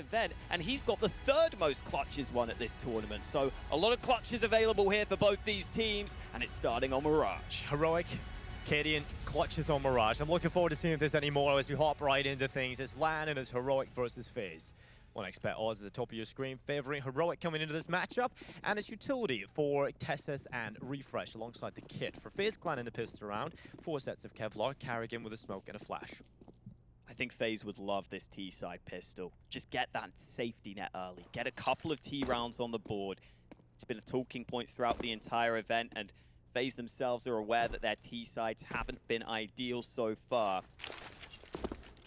event, and he's got the third most clutches won at this tournament. So a lot of clutches available here for both these teams, and it's starting on Mirage. Heroic, Cadian clutches on Mirage. I'm looking forward to seeing if there's any more as we hop right into things. It's LAN and it's Heroic versus Faze. 1xBet odds at the top of your screen, favoring Heroic coming into this matchup, and its utility for Tessus and Refresh alongside the kit. For Faze Clan in the pistol round, 4 sets of Kevlar, Carrigan with a smoke and a flash. I think FaZe would love this T-side pistol. Just get that safety net early. Get a couple of T rounds on the board. It's been a talking point throughout the entire event, and FaZe themselves are aware that their T-sides haven't been ideal so far.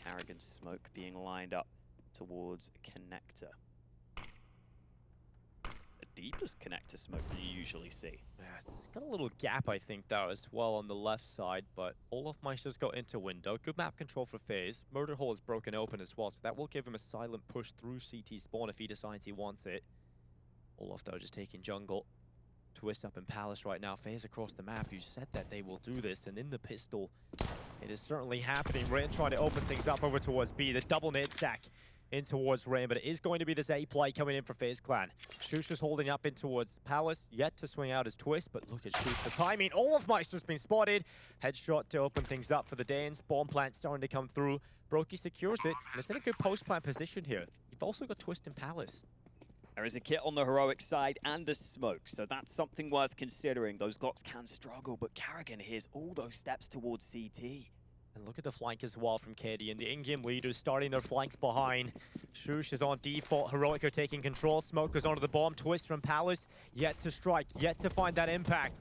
Carrigan's smoke being lined up towards a connector. The deepest connector smoke that you usually see. Yeah, it's got a little gap, I think, there as well on the left side, but Olofmeister's got into window. Good map control for FaZe. Murder Hole is broken open as well, so that will give him a silent push through CT spawn if he decides he wants it. Olof, though, just taking jungle. Twist up in Palace right now. FaZe across the map. You said that they will do this, and in the pistol, it is certainly happening. Rain trying to open things up over towards B. The double nade stack in towards Rain, but it is going to be this A play coming in for FaZe Clan. Shusha's holding up in towards Palace, yet to swing out his Twist, but look at Shusha. The timing. Olofmeister's been spotted. Headshot to open things up for the Danes. Bomb plant starting to come through. Brokey secures it, and it's in a good post-plant position here. You've also got Twist in Palace. There is a kit on the Heroic side and a smoke, so that's something worth considering. Those Glocks can struggle, but Carrigan hears all those steps towards CT. And look at the flank as well from Cadian. The in-game leaders starting their flanks behind. Shush is on default. Heroic are taking control. Smoke goes onto the bomb. Twist from Palace. Yet to strike. Yet to find that impact.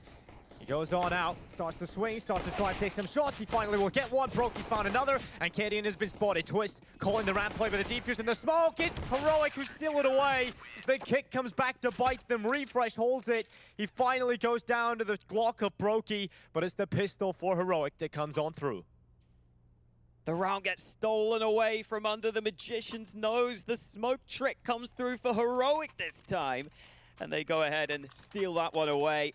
He goes on out. Starts to swing. Starts to try and take some shots. He finally will get one. Brokey's found another. And Cadian has been spotted. Twist calling the ramp play with the defuse in the smoke. It's Heroic who steal it away. The kick comes back to bite them. Refresh holds it. He finally goes down to the Glock of Brokey. But it's the pistol for Heroic that comes on through. The round gets stolen away from under the Magician's nose. The smoke trick comes through for Heroic this time. And they go ahead and steal that one away.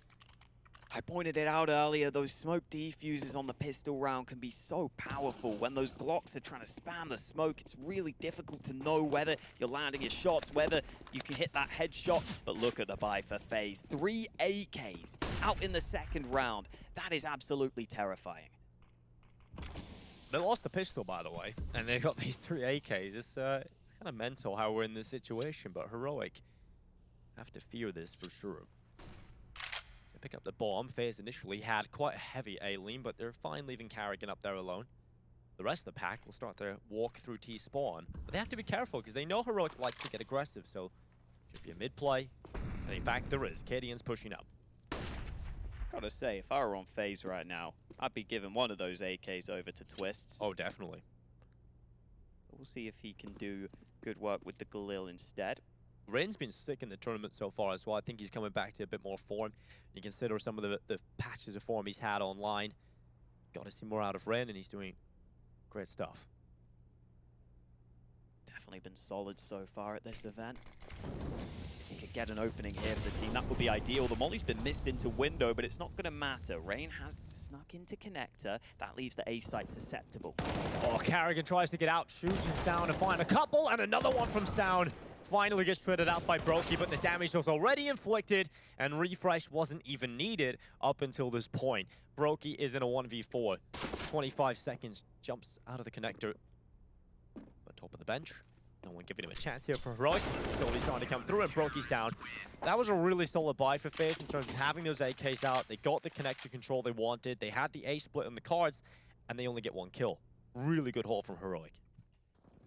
I pointed it out earlier, those smoke defuses on the pistol round can be so powerful. When those Glocks are trying to spam the smoke, it's really difficult to know whether you're landing your shots, whether you can hit that headshot. But look at the buy for FaZe. 3 AKs out in the second round. That is absolutely terrifying. They lost the pistol, by the way, and they got these 3 AKs. It's kind of mental how we're in this situation, but Heroic have to fear this for sure. They pick up the bomb. FaZe initially had quite a heavy A lean, but they're fine leaving Carrigan up there alone. The rest of the pack will start their walk through T-spawn, but they have to be careful because they know Heroic likes to get aggressive, so it could be a mid-play. And in fact, there is. Cadian's pushing up. Gotta say, if I were on FaZe right now, I'd be giving one of those AKs over to Twist. Oh, definitely. We'll see if he can do good work with the Galil instead. Rain's been sick in the tournament so far as well. I think he's coming back to a bit more form. You consider some of the patches of form he's had online. Got to see more out of Rain, and he's doing great stuff. Definitely been solid so far at this event. If he could get an opening here for the team, that would be ideal. The molly's been missed into window, but it's not going to matter. Rain has snuck into connector. That leaves the A site susceptible. Oh, Carrigan tries to get out, shoots Stown to find a couple, and another one from Stown. Finally gets shredded out by Brokey, but the damage was already inflicted, and Refresh wasn't even needed up until this point. Brokey is in a 1v4. 25 seconds, jumps out of the connector. On top of the bench. No one giving him a chance here for Heroic. Totally starting to come through, and Brokey's down. That was a really solid buy for FaZe in terms of having those AKs out. They got the connector control they wanted. They had the A split on the cards, and they only get 1 kill. Really good haul from Heroic.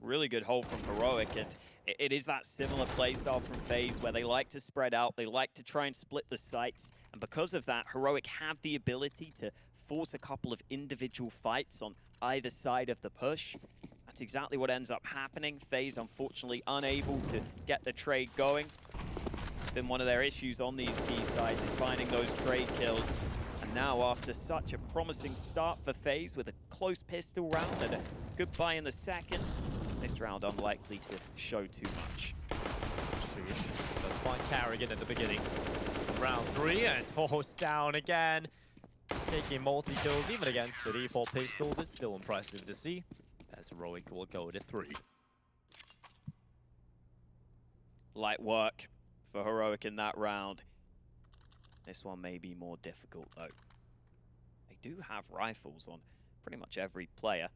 Really good hold from Heroic, and it is that similar playstyle from FaZe where they like to spread out, they like to try and split the sites, and because of that, Heroic have the ability to force a couple of individual fights on either side of the push. That's exactly what ends up happening. FaZe, unfortunately, unable to get the trade going. It's been one of their issues on these T sides, is finding those trade kills. And now, after such a promising start for FaZe with a close pistol round and a good buy in the second, this round unlikely to show too much. Does find Carrigan at the beginning. Round 3, and down again. Taking multi-kills, even against the default pistols. It's still impressive to see, as Heroic will go to 3. light work for Heroic in that round. This one may be more difficult, though. They do have rifles on pretty much every player.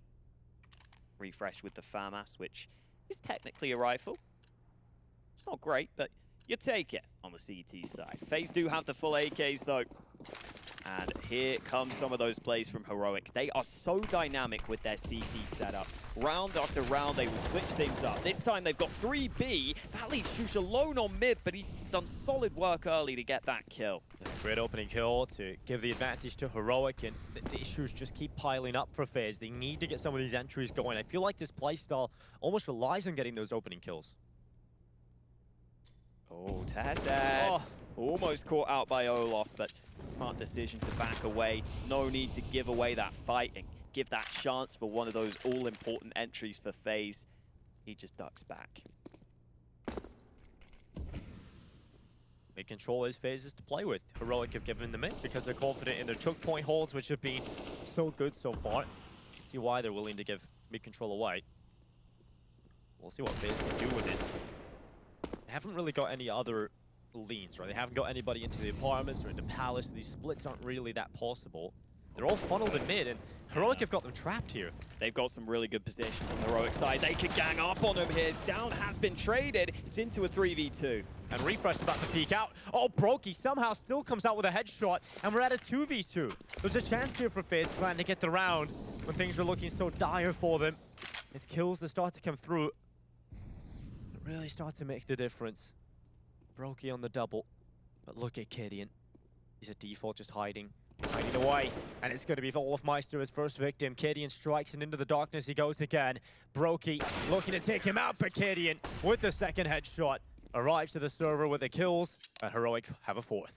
Refresh with the FAMAS, which is technically a rifle. It's not great, but you take it on the CT side. FaZe do have the full AKs, though. And here come some of those plays from Heroic. They are so dynamic with their CT setup. Round after round, they will switch things up. This time, they've got 3B. That leaves Shush alone on mid, but he's done solid work early to get that kill. Great opening kill to give the advantage to Heroic, and the issues just keep piling up for FaZe. They need to get some of these entries going. I feel like this playstyle almost relies on getting those opening kills. Oh, Tess almost caught out by Olaf, but smart decision to back away. No need to give away that fight and give that chance for one of those all-important entries for FaZe. He just ducks back. Mid control is FaZe's to play with. Heroic have given them it because they're confident in their choke point holds, which have been so good so far. You can see why they're willing to give mid control away. We'll see what FaZe can do with this. They haven't really got any other leans, right? They haven't got anybody into the apartments or into Palace. These splits aren't really that possible. They're all funneled in mid, and Heroic have got them trapped here. They've got some really good positions on the Heroic side. They could gang up on him here. Down has been traded. It's into a 3v2. And Refresh about to peek out. Oh, Brokey somehow still comes out with a headshot, and we're at a 2v2. There's a chance here for FaZe trying to get the round when things are looking so dire for them. His kills that start to come through. It really starts to make the difference. Brokey on the double. But look at Kidian. He's a default just hiding away. And it's going to be Olafmeister his first victim. Kidian strikes, and into the darkness he goes again. Brokey looking to take him out, but Kidian with the second headshot arrives to the server with the kills, and Heroic have a fourth.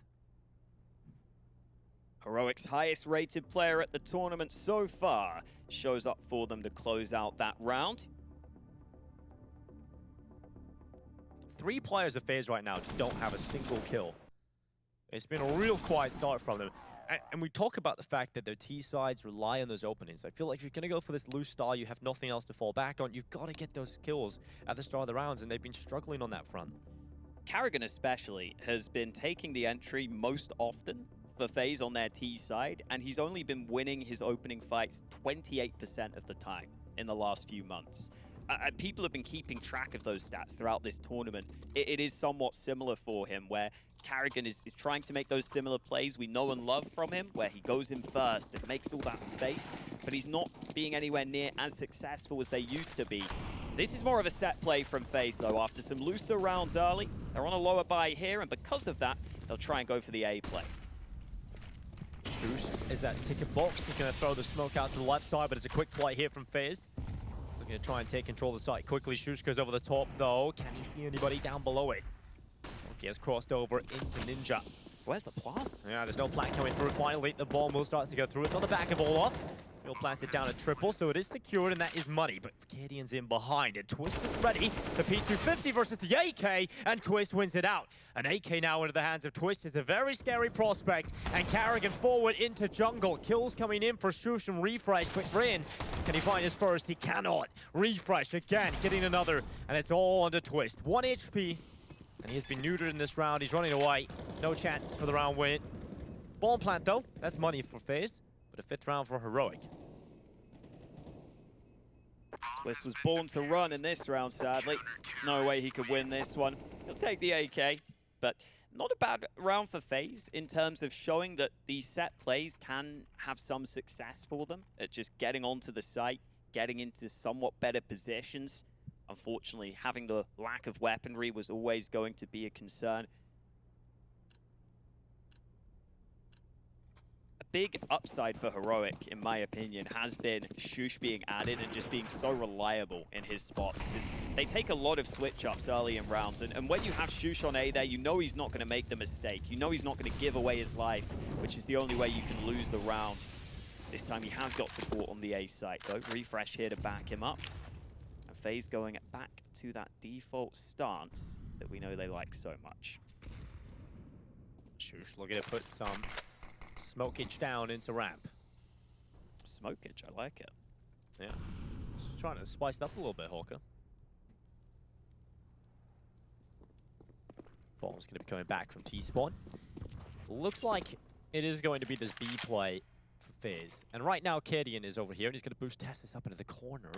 Heroic's highest rated player at the tournament so far shows up for them to close out that round. 3 players of FaZe right now don't have a single kill. It's been a real quiet start from them. And we talk about the fact that their T sides rely on those openings. I feel like if you're going to go for this loose style, you have nothing else to fall back on. You've got to get those kills at the start of the rounds, and they've been struggling on that front. Karrigan especially has been taking the entry most often for FaZe on their T side, and he's only been winning his opening fights 28% of the time in the last few months. People have been keeping track of those stats throughout this tournament. It is somewhat similar for him, where Karrigan is trying to make those similar plays we know and love from him, where he goes in first and makes all that space, but he's not being anywhere near as successful as they used to be. This is more of a set play from FaZe, though. After some looser rounds early, they're on a lower buy here, and because of that, they'll try and go for the A play. Shush is that ticket box. He's going to throw the smoke out to the left side, but it's a quick play here from FaZe. Looking to try and take control of the site quickly. Shush goes over the top, though. Can he see anybody down below it? He has crossed over into Ninja. Where's the plant? Yeah, there's no plant coming through. Finally, the bomb will start to go through. It's on the back of Olaf. He'll plant it down at triple, so it is secured, and that is money. But Kidian's in behind, and Twist is ready. The P250 versus the AK, and Twist wins it out. An AK now into the hands of Twist is a very scary prospect, and Karrigan forward into jungle. Kills coming in for Shush and Refresh, but Rin, can he find his first? He cannot. Refresh again, getting another, and it's all under Twist. 1 HP. And he has been neutered in this round. He's running away. No chance for the round win. Bomb plant, though. That's money for FaZe. But a 5th round for Heroic. Twist was born to run in this round, sadly. No way he could win this one. He'll take the AK, but not a bad round for FaZe in terms of showing that these set plays can have some success for them at just getting onto the site, getting into somewhat better positions. Unfortunately, having the lack of weaponry was always going to be a concern. A big upside for Heroic, in my opinion, has been Shush being added and just being so reliable in his spots. Because they take a lot of switch-ups early in rounds, and when you have Shush on A there, you know he's not going to make the mistake. You know he's not going to give away his life, which is the only way you can lose the round. This time he has got support on the A site, though. Refresh here to back him up. FaZe going back to that default stance that we know they like so much. Shush looking to put some smokage down into ramp. Smokage, I like it. Yeah. Just trying to spice it up a little bit, Hawker. Bomb's going to be coming back from T-spawn. Looks like it is going to be this B play for Faze. And right now, Cadian is over here, and he's going to boost Tessus up into the corner.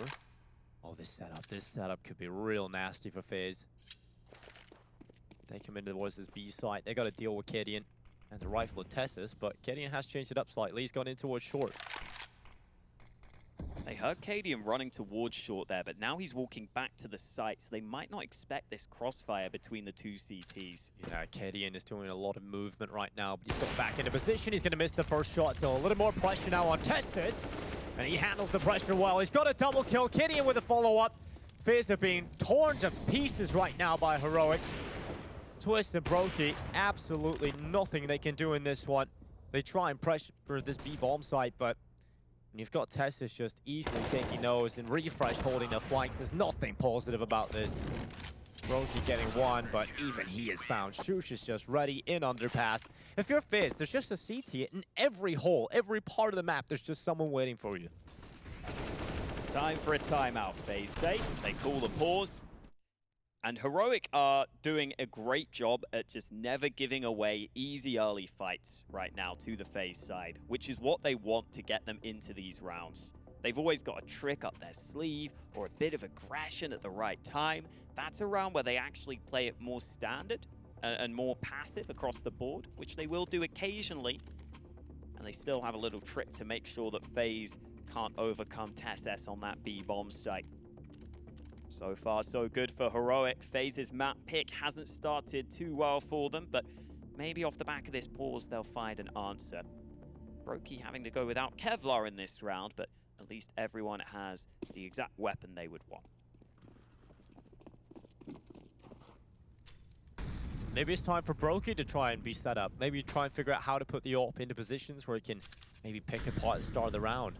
Oh, this setup could be real nasty for Faze. They come into towards this B site. They got to deal with Cadian and the rifle of Tessus, but Cadian has changed it up slightly. He's gone in towards short. They heard Cadian running towards short there, but now he's walking back to the site, so they might not expect this crossfire between the two CTs. Yeah, Cadian is doing a lot of movement right now, but he's got back into position. He's going to miss the first shot, so a little more pressure now on Tessus. And he handles the pressure well. He's got a double kill. Cadian with a follow-up. Faze are being torn to pieces right now by Heroic. Twist and Brokey, absolutely nothing they can do in this one. They try and pressure this B-bomb site, but when you've got Tessus just easily taking those and Refresh holding the flanks, there's nothing positive about this. Brokey getting one, but even he is found. Shush is just ready in underpass. If you're Faze, there's just a CT in every hole, every part of the map. There's just someone waiting for you. Time for a timeout, Faze say. They call a pause. And Heroic are doing a great job at just never giving away easy early fights right now to the Faze side, which is what they want to get them into these rounds. They've always got a trick up their sleeve or a bit of aggression at the right time. That's a round where they actually play it more standard and more passive across the board, which they will do occasionally. And they still have a little trick to make sure that Faze can't overcome TSS on that B-bomb site. So far, so good for Heroic. Faze's map pick hasn't started too well for them, but maybe off the back of this pause, they'll find an answer. Brokey having to go without Kevlar in this round, but at least everyone has the exact weapon they would want. Maybe it's time for Brokey to try and be set up. Maybe try and figure out how to put the AWP into positions where he can maybe pick apart at the start of the round.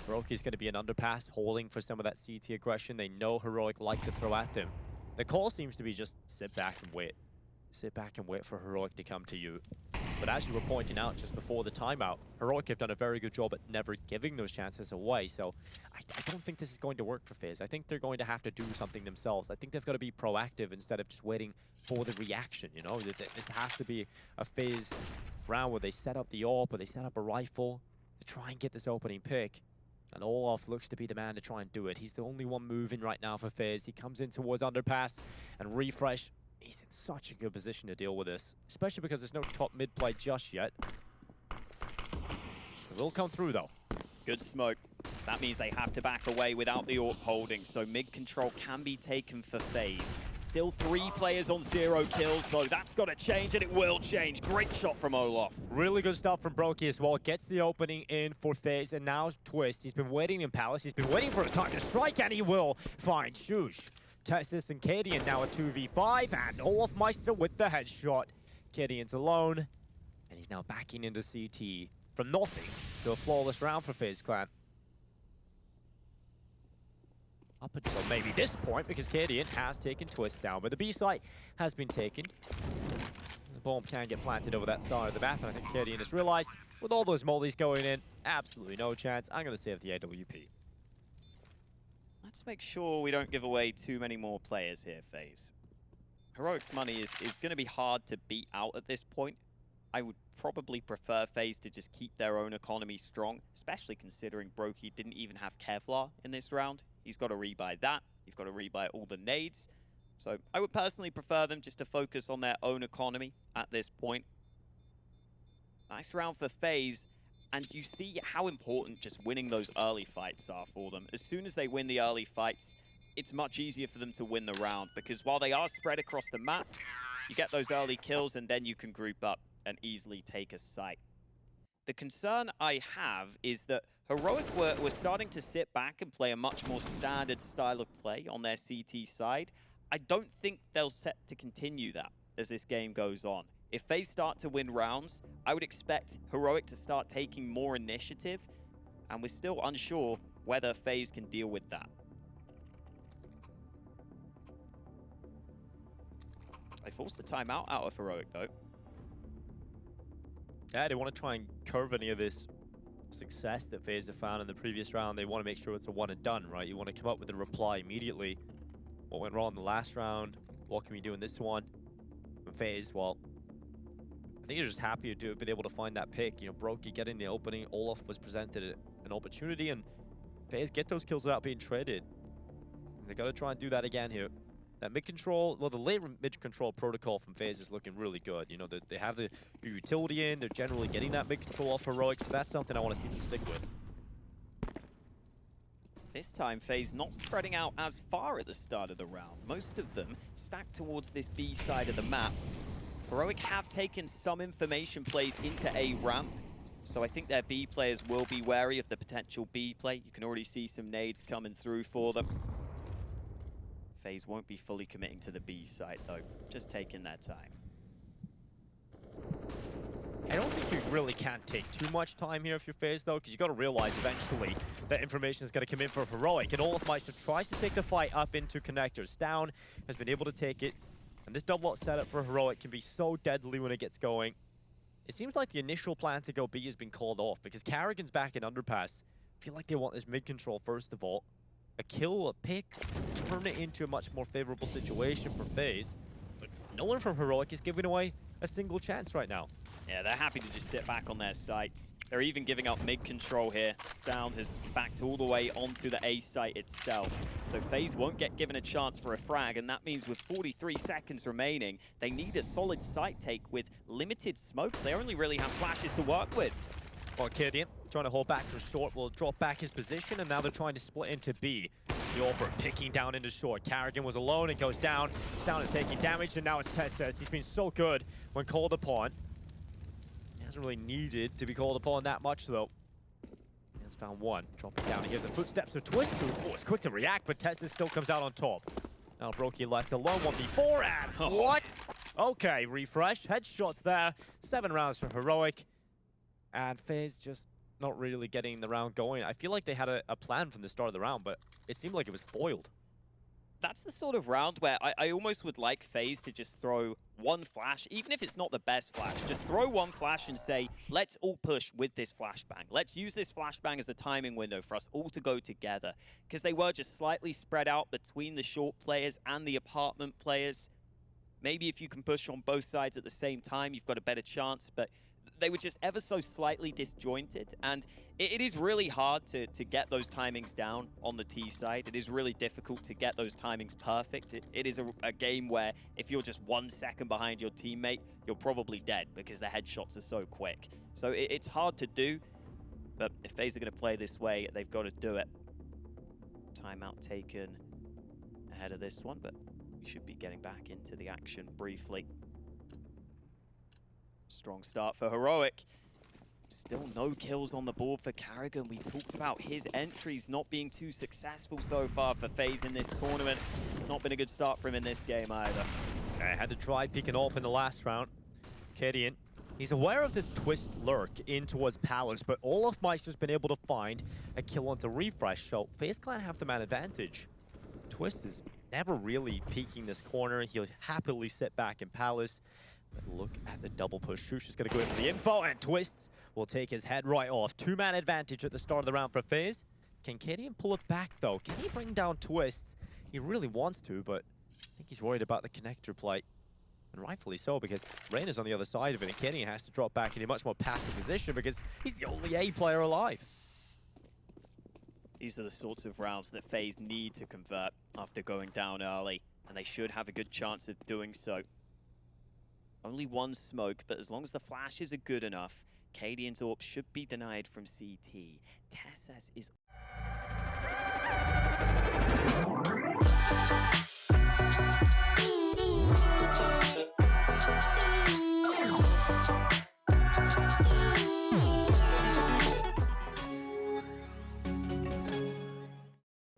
Brokey's going to be an underpass, holding for some of that CT aggression. They know Heroic like to throw at them. The call seems to be just sit back and wait. Sit back and wait for Heroic to come to you. But as you were pointing out just before the timeout, Heroic have done a very good job at never giving those chances away. So I don't think this is going to work for Faze. I think they're going to have to do something themselves. I think they've got to be proactive instead of just waiting for the reaction, you know? This has to be a Faze round where they set up the AWP or they set up a rifle to try and get this opening pick. And Olaf looks to be the man to try and do it. He's the only one moving right now for Faze. He comes in towards underpass and Refresh. He's in such a good position to deal with this, especially because there's no top mid play just yet. It will come through though. Good smoke. That means they have to back away without the AWP holding, so mid control can be taken for Faze. Still 3 players on 0 kills, though. That's got to change, and it will change. Great shot from Olaf. Really good stuff from Brokey as well. Gets the opening in for Faze, and now Twist. He's been waiting in Palace. He's been waiting for a time to strike, and he will find Shush. Tessus and Cadian now a 2v5, and Olaf Meister with the headshot. Cadian's alone, and he's now backing into CT from nothing to a flawless round for Faze Clan. Up until maybe this point, because Cadian has taken Twist down, but the B site has been taken. The bomb can get planted over that side of the map, and I think Cadian has realized, with all those mollies going in, absolutely no chance. I'm going to save the AWP. Let's make sure we don't give away too many more players here, Faze. Heroic's money is going to be hard to beat out at this point. I would probably prefer Faze to just keep their own economy strong, especially considering Brokey didn't even have Kevlar in this round. He's got to rebuy that. You've got to rebuy all the nades. So I would personally prefer them just to focus on their own economy at this point. Nice round for Faze. And you see how important just winning those early fights are for them. As soon as they win the early fights, it's much easier for them to win the round, because while they are spread across the map, you get those early kills and then you can group up and easily take a site. The concern I have is that Heroic were starting to sit back and play a much more standard style of play on their CT side. I don't think they'll set to continue that as this game goes on. If they start to win rounds, I would expect Heroic to start taking more initiative, and we're still unsure whether Faze can deal with that. They forced a timeout out of Heroic, though. Yeah, they want to try and curve any of this success that Faze have found in the previous round. They want to make sure it's a one and done, right? You want to come up with a reply immediately. What went wrong in the last round? What can we do in this one? Faze, well, I think you're just happy to have been able to find that pick. You know, Brokey getting the opening. Olaf was presented an opportunity, and Faze get those kills without being traded. They got to try and do that again here. That mid control, well, the late mid control protocol from Faze is looking really good. You know, they have the utility in. They're generally getting that mid control off Heroic, so that's something I want to see them stick with. This time, Faze not spreading out as far at the start of the round. Most of them stacked towards this B side of the map. Heroic have taken some information plays into A ramp, so I think their B players will be wary of the potential B play. You can already see some nades coming through for them. Faze won't be fully committing to the B side though, just taking their time. I don't think you really can't take too much time here if you're Faze though, because you got to realize eventually that information is going to come in for Heroic, and Olaf Meister tries to take the fight up into connectors. Down has been able to take it, and this double up setup for Heroic can be so deadly when it gets going. It seems like the initial plan to go B has been called off because Karrigan's back in underpass. I feel like they want this mid control first of all. A kill, a pick, turn it into a much more favorable situation for Faze. But no one from Heroic is giving away a single chance right now. Yeah, they're happy to just sit back on their sites. They're even giving up mid control here. Stound has backed all the way onto the A site itself. So Faze won't get given a chance for a frag, and that means with 43 seconds remaining, they need a solid site take with limited smokes. They only really have flashes to work with. Well, Arcadian trying to hold back from short will drop back his position, and now they're trying to split into B. The Orper picking down into short. Karrigan was alone, it goes down. Stound is taking damage, and now it's Testes. He's been so good when called upon. He hasn't really needed to be called upon that much, though. He has found one. Dropping down. He hears the footsteps of Twist. Oh, it's quick to react, but Testes still comes out on top. Now Brokey left alone. 1v4, and what? Okay, refresh. Headshots there. 7 rounds for Heroic. And Faze just not really getting the round going. I feel like they had a plan from the start of the round, but it seemed like it was foiled. That's the sort of round where I almost would like Faze to just throw one flash, even if it's not the best flash. Just throw one flash and say, let's all push with this flashbang. Let's use this flashbang as a timing window for us all to go together. Because they were just slightly spread out between the short players and the apartment players. Maybe if you can push on both sides at the same time, you've got a better chance, but they were just ever so slightly disjointed, and it is really hard to get those timings down on the T side. It is really difficult to get those timings perfect. It is a game where if you're just 1 second behind your teammate, you're probably dead because the headshots are so quick. So it's hard to do, but if Faze are going to play this way, they've got to do it. Timeout taken ahead of this one, but we should be getting back into the action briefly. Strong start for Heroic. Still no kills on the board for Karrigan. We talked about his entries not being too successful so far for Faze in this tournament. It's not been a good start for him in this game either. I had to try picking off in the last round. Arcadian, he's aware of this Twist lurk in towards Palace, but Olaf Meister's been able to find a kill onto Refresh, so Faze can't have the man advantage. Twist is never really peeking this corner. He'll happily sit back in Palace. But look at the double push. Shush is going to go in for the info, and Twist will take his head right off. 2-man advantage at the start of the round for Faze. Can Arcadian pull it back, though? Can he bring down Twist? He really wants to, but I think he's worried about the connector play. And rightfully so, because Rain is on the other side of it, and Arcadian has to drop back in a much more passive position because he's the only A player alive. These are the sorts of rounds that Faze need to convert after going down early, and they should have a good chance of doing so. Only one smoke, but as long as the flashes are good enough, Cadian's AWP should be denied from CT. Tesses is...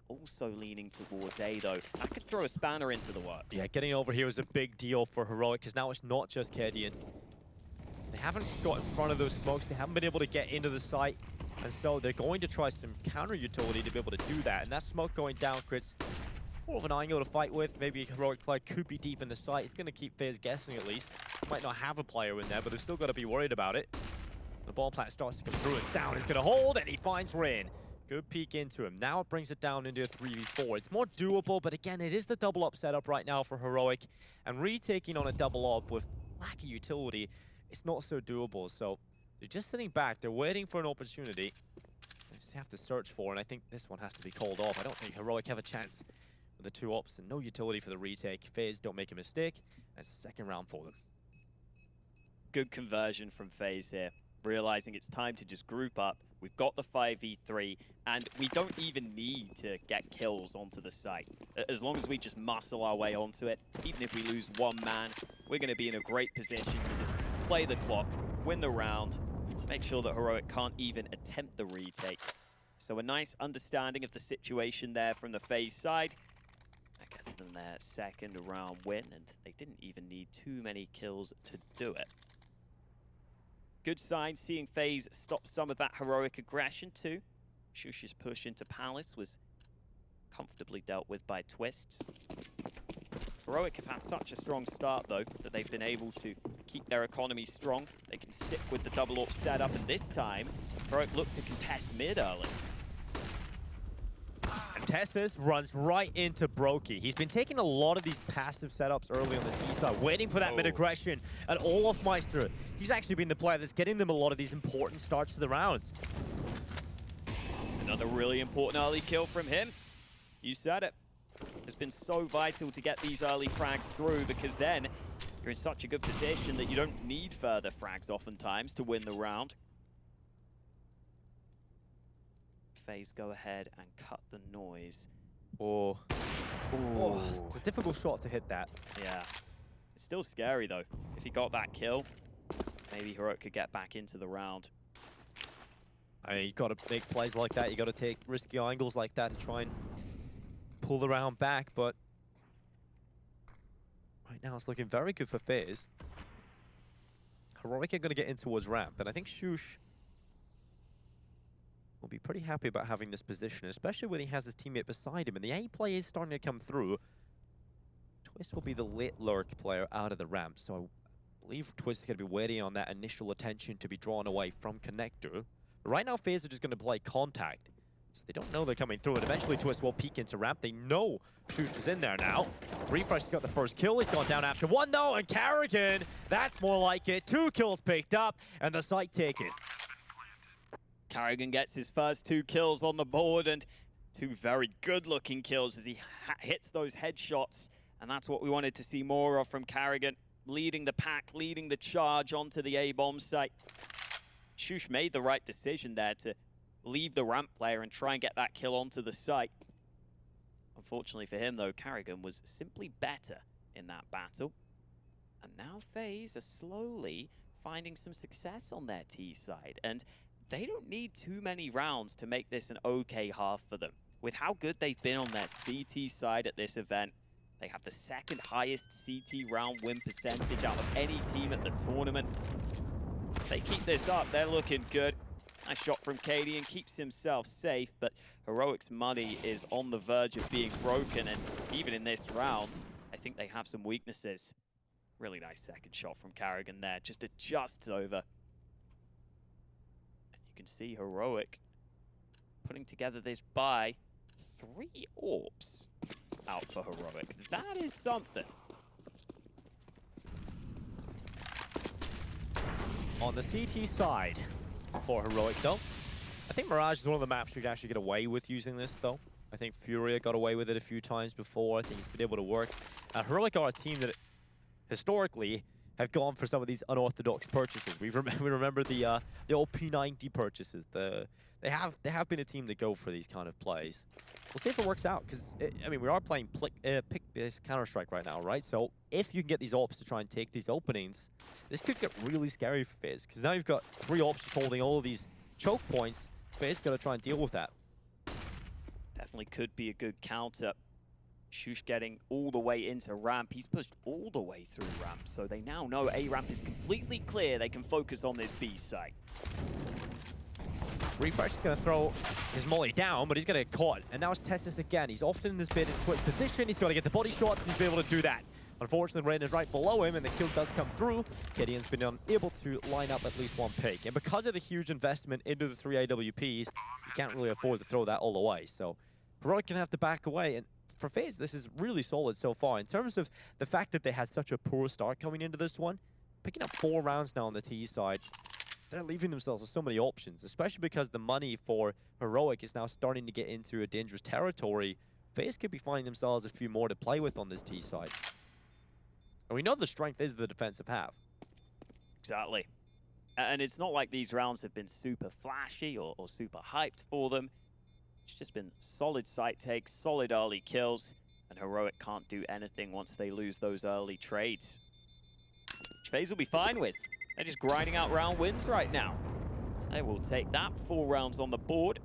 Also leaning towards A though. That could throw a spanner into the works. Yeah, getting over here is a big deal for Heroic, because now it's not just Arcadian. They haven't got in front of those smokes, they haven't been able to get into the site, and so they're going to try some counter utility to be able to do that. And that smoke going down creates more of an angle to fight with. Maybe a Heroic player could be deep in the site. It's going to keep Faze guessing at least. Might not have a player in there, but they've still got to be worried about it. The ball plant starts to come through, it's down, it's going to hold, and he finds Rain. Good peek into him. Now it brings it down into a 3v4. It's more doable, but again, it is the double up setup right now for Heroic. And retaking on a double up with lack of utility, it's not so doable. So they're just sitting back. They're waiting for an opportunity. They just have to search for, and I think this one has to be called off. I don't think Heroic have a chance with the 2 ops and no utility for the retake. Faze don't make a mistake. That's the second round for them. Good conversion from Faze here. Realizing it's time to just group up. We've got the 5v3, and we don't even need to get kills onto the site. As long as we just muscle our way onto it, even if we lose 1 man, we're going to be in a great position to just play the clock, win the round, make sure that Heroic can't even attempt the retake. So a nice understanding of the situation there from the Faze side. That gets them their second round win, and they didn't even need too many kills to do it. Good sign seeing Faze stop some of that Heroic aggression too. Shush's push into Palace was comfortably dealt with by Twists. Heroic have had such a strong start though that they've been able to keep their economy strong. They can stick with the double AWP setup, and this time Heroic look to contest mid early. And Tessus runs right into Brokey. He's been taking a lot of these passive setups early on the T side, waiting for that mid-aggression. And Olofmeister, he's actually been the player that's getting them a lot of these important starts to the rounds. Another really important early kill from him. You said it. It's been so vital to get these early frags through, because then you're in such a good position that you don't need further frags oftentimes to win the round. Faze go ahead and cut the noise. Oh, it's a difficult shot to hit that. Yeah. It's still scary though. If he got that kill, maybe Heroic could get back into the round. I mean, you got to make plays like that. You got to take risky angles like that to try and pull the round back. But right now, it's looking very good for Faze. Heroic are going to get in towards ramp, and I think Shush will be pretty happy about having this position, especially when he has his teammate beside him, and the A play is starting to come through. Twist will be the late lurk player out of the ramp, so I believe Twist is going to be waiting on that initial attention to be drawn away from Connector. But right now, Faze are just going to play contact, so they don't know they're coming through, and eventually Twist will peek into ramp. They know Shush is in there now. Refresh got the first kill. He's gone down after 1 though, and Carrigan, that's more like it. 2 kills picked up, and the site taken. Carrigan gets his first 2 kills on the board, and 2 very good-looking kills as he hits those headshots. And that's what we wanted to see more of from Carrigan, leading the pack, leading the charge onto the A-bomb site. Shush made the right decision there to leave the ramp player and try and get that kill onto the site. Unfortunately for him, though, Carrigan was simply better in that battle. And now Faze are slowly finding some success on their T side, and they don't need too many rounds to make this an okay half for them. With how good they've been on their CT side at this event, they have the 2nd highest CT round win percentage out of any team at the tournament. If they keep this up, they're looking good. Nice shot from Katie and keeps himself safe, but Heroic's money is on the verge of being broken, and even in this round, I think they have some weaknesses. Really nice second shot from Carrigan there, just adjusts over. You can see Heroic putting together this buy. 3 AWPs out for Heroic. That is something. On the CT side for Heroic, though, I think Mirage is one of the maps you can actually get away with using this, though. I think Furia got away with it a few times before. I think it's been able to work. Heroic are a team that historically have gone for some of these unorthodox purchases. We remember the old P90 purchases. They have been a team that go for these kind of plays. We'll see if it works out, because I mean, we are playing pick-based Counter-Strike right now, right? So if you can get these AWPs to try and take these openings, this could get really scary for Faze, because now you've got 3 AWPs holding all of these choke points. Faze got to try and deal with that. Definitely could be a good counter. Shush getting all the way into ramp. He's pushed all the way through ramp, so they now know A ramp is completely clear. They can focus on this B site. Refresh is going to throw his molly down, but he's going to get caught. And now it's Tessus again. He's often in this bit in quick position. He's got to get the body shots. He's been able to do that. Unfortunately, Rain is right below him, and the kill does come through. Gideon's been unable to line up at least one pick. And because of the huge investment into the 3 AWPs, you can't really afford to throw that all away. So Heroic can have to back away. And for FaZe, this is really solid so far. In terms of the fact that they had such a poor start coming into this one, picking up 4 rounds now on the T side, they're leaving themselves with so many options, especially because the money for Heroic is now starting to get into a dangerous territory. FaZe could be finding themselves a few more to play with on this T side. And we know the strength is the defensive half. Exactly. And it's not like these rounds have been super flashy or super hyped for them. It's just been solid site takes, solid early kills, and Heroic can't do anything once they lose those early trades. Which FaZe will be fine with. They're just grinding out round wins right now. They will take that. 4 rounds on the board.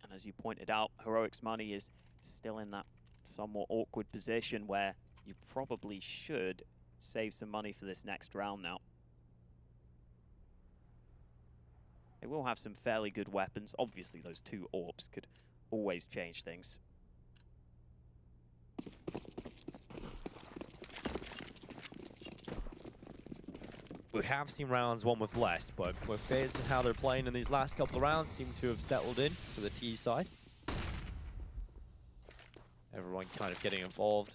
And as you pointed out, Heroic's money is still in that somewhat awkward position where you probably should save some money for this next round now. They will have some fairly good weapons. Obviously, those 2 AWPs could always change things. We have seen rounds won with less, but with FaZe and how they're playing in these last couple of rounds, seem to have settled in to the T side. Everyone kind of getting involved.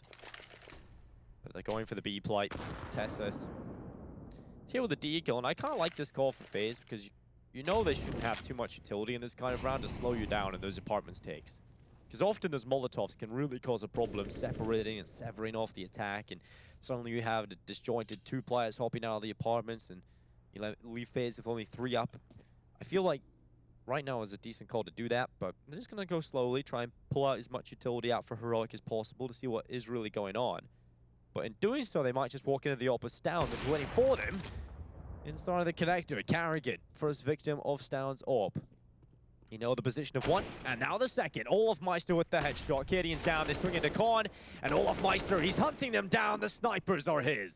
But they're going for the B plight. Tessus. Here with the D kill, and I kind of like this call for FaZe because you know they shouldn't have too much utility in this kind of round to slow you down in those apartments takes. Because often those Molotovs can really cause a problem separating and severing off the attack, and suddenly you have the disjointed 2 players hopping out of the apartments, and you leave FaZe with only 3 up. I feel like right now is a decent call to do that, but they're just going to go slowly, try and pull out as much utility out for Heroic as possible to see what is really going on. But in doing so, they might just walk into the AWP with Stound that's waiting for them. Inside of the connector, Carrigan, first victim of Stound's AWP. You know the position of 1, and now the second. Olofmeister with the headshot. Gideon's down, they swing into Korn, and Olofmeister, he's hunting them down. The snipers are his.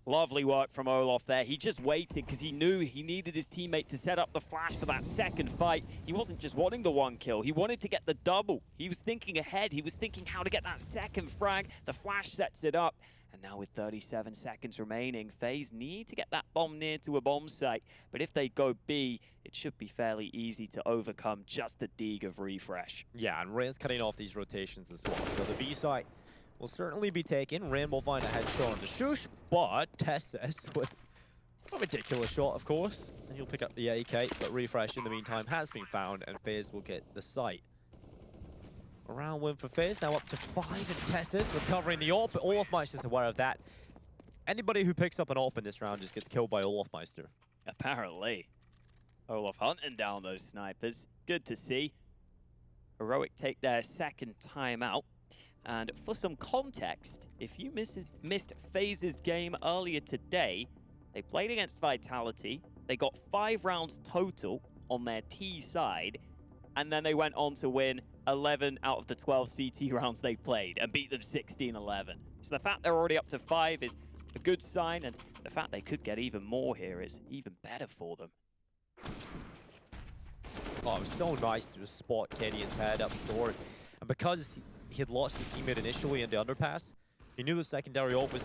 Lovely work from Olof there. He just waited because he knew he needed his teammate to set up the flash for that second fight. He wasn't just wanting the 1 kill. He wanted to get the double. He was thinking ahead. He was thinking how to get that second frag. The flash sets it up. And now with 37 seconds remaining, FaZe need to get that bomb near to a bomb site. But if they go B, it should be fairly easy to overcome just the dig of refresh. Yeah, and Rain's cutting off these rotations as well. So the B site will certainly be taken. Rain will find a headshot on the Shush, but Tessus with a ridiculous shot, of course. And he'll pick up the AK, but refresh in the meantime has been found, and FaZe will get the site. A round win for FaZe, now up to 5, and Tessus recovering the AWP, but Olofmeister's aware of that. Anybody who picks up an AWP in this round just gets killed by Olofmeister. Apparently. Olaf hunting down those snipers. Good to see. Heroic take their second time out. And for some context, if you missed FaZe's game earlier today, they played against Vitality. They got 5 rounds total on their T side, and then they went on to win 11 out of the 12 CT rounds they played and beat them 16-11. So the fact they're already up to 5 is a good sign, and the fact they could get even more here is even better for them. Oh, it was so nice to just spot Gideon's head up short. And because he had lost his teammate initially in the underpass, he knew the secondary AWP was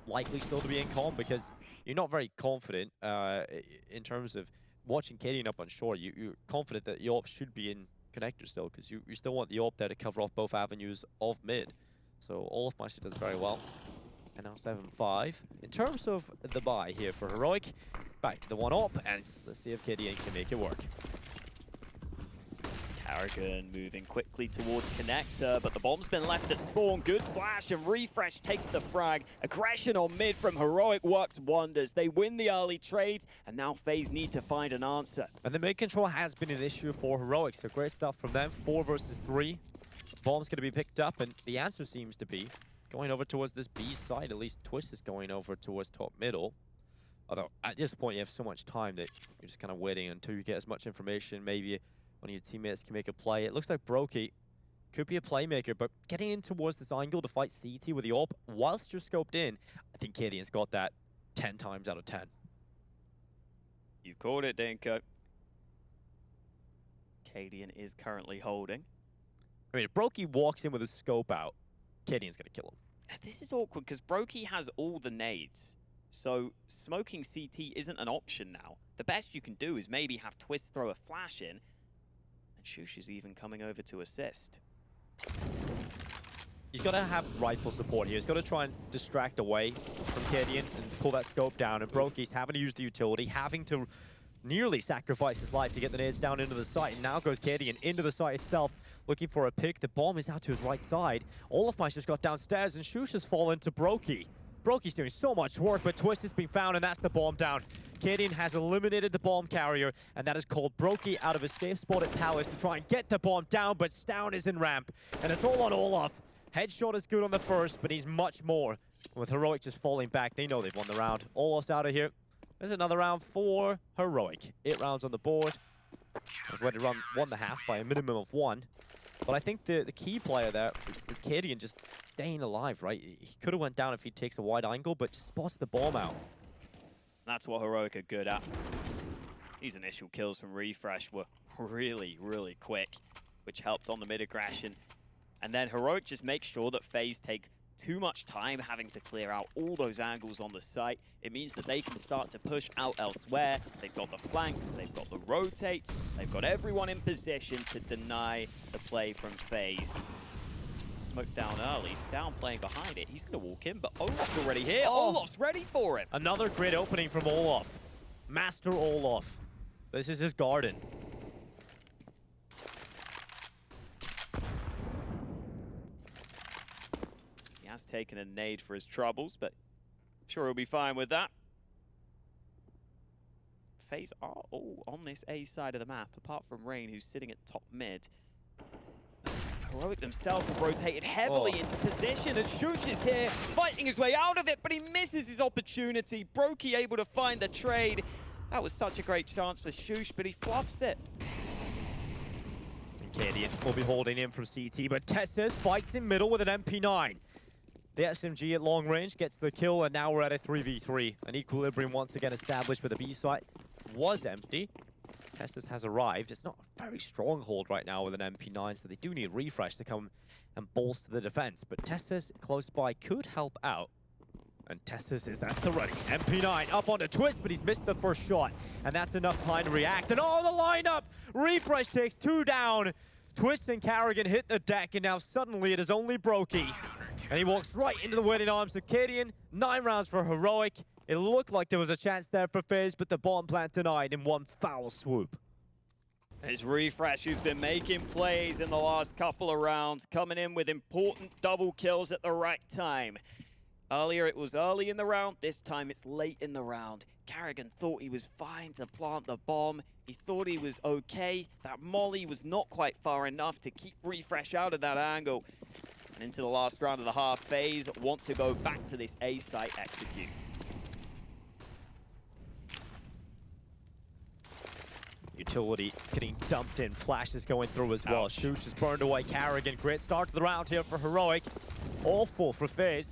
likely still to be in calm, because you're not very confident in terms of watching Gideon up on shore. You're confident that the AWP should be in connector still, because you still want the AWP there to cover off both avenues of mid. So Olofmeister does very well. And now 7-5. In terms of the buy here for Heroic, back to the 1 AWP, and let's see if Gideon can make it work. Carrigan moving quickly towards connector, but the bomb's been left at spawn. Good flash, and refresh takes the frag. Aggression on mid from Heroic works wonders. They win the early trades, and now FaZe need to find an answer. And the mid control has been an issue for Heroic, so great stuff from them. 4 versus 3. Bomb's going to be picked up, and the answer seems to be going over towards this B side. At least Twist is going over towards top middle. Although at this point you have so much time that you're just kind of waiting until you get as much information. Maybe one of your teammates can make a play. It looks like Brokey could be a playmaker, but getting in towards this angle to fight CT with the AWP whilst you're scoped in, I think Gideon's got that 10 times out of 10. You called it, Dinko. Cadian is currently holding. I mean, if Brokey walks in with a scope out, Cadian's going to kill him. This is awkward because Brokey has all the nades. So smoking CT isn't an option now. The best you can do is maybe have Twist throw a flash in. And Shush is even coming over to assist. He's got to have rifle support here. He's got to try and distract away from Cadian and pull that scope down. And Brokey's having to use the utility, having to nearly sacrifice his life to get the nades down into the site. And now goes Cadian into the site itself, looking for a pick. The bomb is out to his right side. Olofmeister's got downstairs, and Shush has fallen to Brokey. Brokey's doing so much work, but Twist has been found, and that's the bomb down. Cadian has eliminated the bomb carrier, and that has called Brokey out of his safe spot at Palace to try and get the bomb down, but Stown is in ramp, and it's all on Olof. Headshot is good on the first, but he's much more. With Heroic just falling back, they know they've won the round. Olof's out of here. There's another round for Heroic. 8 rounds on the board. They've already run 1.5 by a minimum of 1. But I think the key player there is Cadian just staying alive, right? He could have went down if he takes a wide angle, but just spots the bomb out. That's what Heroic are good at. These initial kills from Refresh were really, really quick, which helped on the mid-aggression. And then Heroic just makes sure that Faze take too much time having to clear out all those angles on the site. It means that they can start to push out elsewhere. They've got the flanks, they've got the rotates, they've got everyone in position to deny the play from Faze. Smoked down early, Stown playing behind it. He's going to walk in, but Olof's already here. Olof's ready for it. Another great opening from Olof. Master Olof. This is his garden. He has taken a nade for his troubles, but I'm sure he'll be fine with that. Faze are all on this A side of the map, apart from Rain, who's sitting at top mid. Heroic themselves have rotated heavily into position, and Shush is here, fighting his way out of it, but he misses his opportunity. Brokey able to find the trade. That was such a great chance for Shush, but he fluffs it. Cadian will be holding in from CT, but Tessus fights in middle with an MP9. The SMG at long range gets the kill, and now we're at a 3v3. An equilibrium once again established, but the B site was empty. Tessus has arrived. It's not a very strong hold right now with an MP9, so they do need Refresh to come and bolster the defense. But Tessus close by could help out. And Tessus is at the ready. MP9 up onto Twist, but he's missed the first shot. And that's enough time to react. And oh, the lineup! Refresh takes 2 down. Twist and Carrigan hit the deck, and now suddenly it is only Brokey. And he walks right into the waiting arms of Cadian. 9 rounds for Heroic. It looked like there was a chance there for Faze, but the bomb plant denied in one foul swoop. It's Refresh who's been making plays in the last couple of rounds, coming in with important double kills at the right time. Earlier it was early in the round, this time it's late in the round. Carrigan thought he was fine to plant the bomb. He thought he was okay. That molly was not quite far enough to keep Refresh out of that angle. And into the last round of the half, Faze want to go back to this A site execute. Utility getting dumped in. Flash is going through as well. Shush is burned away. Carrigan, great start to the round here for Heroic. Awful for Faze.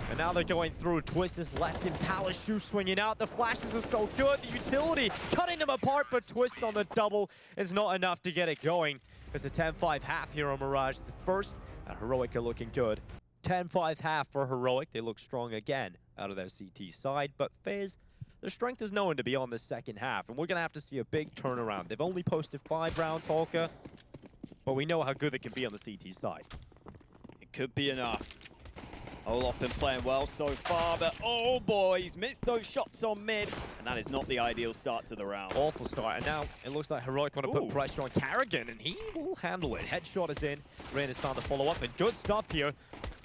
And now they're going through. Twist is left in Palace. Shush swinging out. The flashes are so good. The utility cutting them apart, but Twist on the double is not enough to get it going. It's a 10-5 half here on Mirage. The first, and Heroic are looking good. 10-5 half for Heroic. They look strong again out of their CT side, but Faze, their strength is known to be on the second half, and we're going to have to see a big turnaround. They've only posted 5 rounds, Holka, but we know how good they can be on the CT side. It could be enough. Olof been playing well so far, but oh boy, he's missed those shots on mid, and that is not the ideal start to the round. Awful start, and now it looks like Heroic want to put pressure on Carrigan, and he will handle it. Headshot is in. Rain is found to follow up, and good stuff here.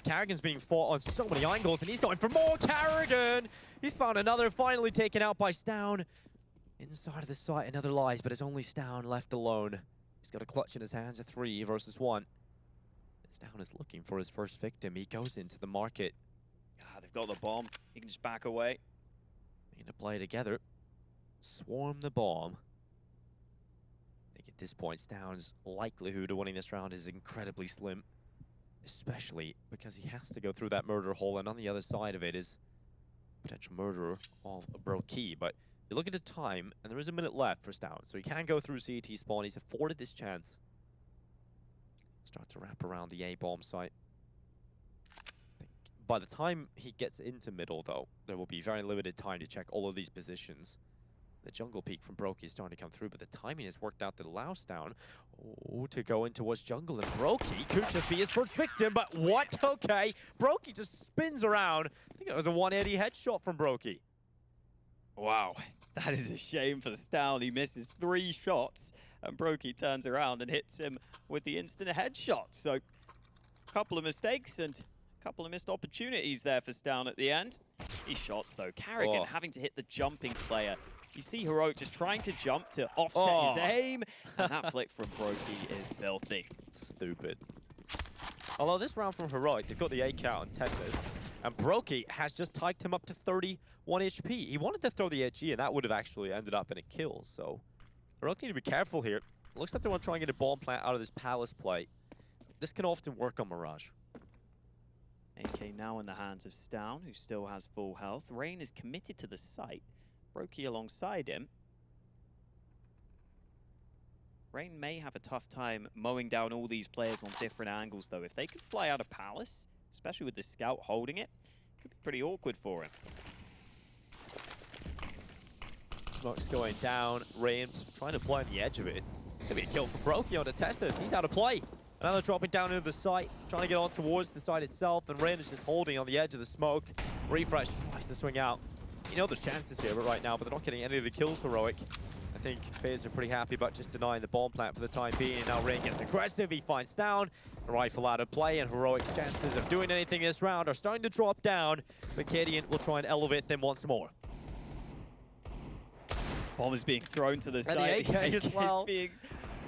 Carrigan's being fought on so many angles, and he's going for more Carrigan! He's found another, finally taken out by Stown. Inside of the site, another lies, but it's only Stown left alone. He's got a clutch in his hands, a 3 versus 1. Stown is looking for his first victim. He goes into the market. They've got the bomb. He can just back away. Need to play together. Swarm the bomb. I think at this point, Stown's likelihood of winning this round is incredibly slim. Especially because he has to go through that murder hole, and on the other side of it is potential murderer of Brokey. But you look at the time, and there is a minute left for Stown, so he can go through CT spawn. He's afforded this chance. Start to wrap around the A-bomb site. By the time he gets into middle, though, there will be very limited time to check all of these positions. The jungle peek from Brokey is starting to come through, but the timing has worked out to louse down. Oh, to go in towards jungle, and Brokey could just be his first victim, but what? Okay, Brokey just spins around. I think it was a 180 headshot from Brokey. Wow, that is a shame for Stown. He misses 3 shots, and Brokey turns around and hits him with the instant headshot. So, a couple of mistakes and a couple of missed opportunities there for Stown at the end. These shots, though, Carrigan having to hit the jumping player. You see Heroic just trying to jump to offset his aim, and that flick from Brokey is filthy. Stupid. Although this round from Heroic, they've got the AK out on Teslas, and Brokey has just tiked him up to 31 HP. He wanted to throw the HE, and that would have actually ended up in a kill, so Heroic need to be careful here. Looks like they want to try and get a bomb plant out of this Palace play. This can often work on Mirage. AK now in the hands of Stown, who still has full health. Rain is committed to the site. Brokey alongside him. Rain may have a tough time mowing down all these players on different angles, though. If they could fly out of Palace, especially with the scout holding it, could be pretty awkward for him. Smoke's going down. Rain's trying to play on the edge of it. Gonna be a kill for Brokey on the Teslas. He's out of play. Another dropping down into the site, trying to get on towards the site itself, and Rain is just holding on the edge of the smoke. Refresh tries to swing out. You know there's chances here right now, but they're not getting any of the kills, Heroic. I think Faze are pretty happy about just denying the bomb plant for the time being. Now Rain gets aggressive, he finds Down. The rifle out of play, and Heroic's chances of doing anything this round are starting to drop down, but Cadian will try and elevate them once more. Bomb is being thrown to the side. The AK as well.